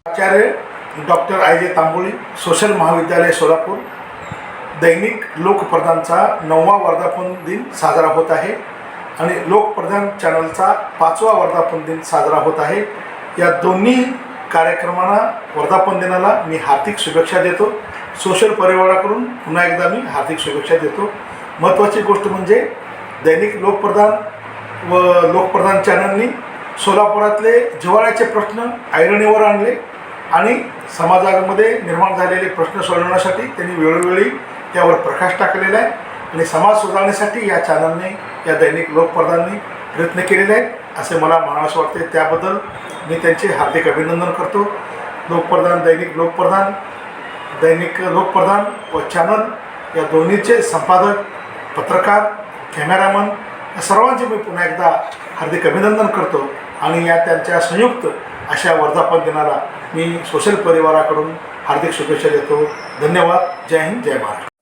आचार्य doctor आय.जे. Tamboli, social महाविद्यालय सोलापूर. दैनिक लोकप्रधानचा 9वा वर्धापन दिन साजरा होत आहे आणि लोकप्रधान चॅनलचा 5वा वर्धापन दिन साजरा होत आहे. या दोन्ही कार्यक्रमांना वर्धापन दिनाला मी हार्दिक शुभेच्छा देतो. सोशल परिवाराकडून पुन्हा एकदा मी हार्दिक शुभेच्छा देतो. महत्त्वाची गोष्ट म्हणजे दैनिक लोकप्रधान व लोकप्रधान चॅनलनी सोलापुरातले जिव्हाळ्याचे प्रश्न ऐरणीवर आणले आणि समाजामध्ये निर्माण झालेले प्रश्न सोडवण्यासाठी त्यांनी वेळोवेळी त्यावर प्रकाश टाकलेला आहे आणि समाज सुधारण्यासाठी या चॅनलने, या दैनिक लोकप्रधानने प्रयत्न केलेले आहेत असे मला म्हणावंसे वाटते. त्याबद्दल मी त्यांचे हार्दिक अभिनंदन करतो. लोकप्रधान, दैनिक लोकप्रधान व चॅनल या दोन्हीचे संपादक, पत्रकार, कॅमेरामन या सर्वांचे मी पुन्हा एकदा हार्दिक अभिनंदन करतो आणि या त्यांच्या संयुक्त अशा वर्धापन दिनाला मी सोशल परिवाराकडून हार्दिक शुभेच्छा देतो. धन्यवाद. जय हिंद, जय महाराष्ट्र.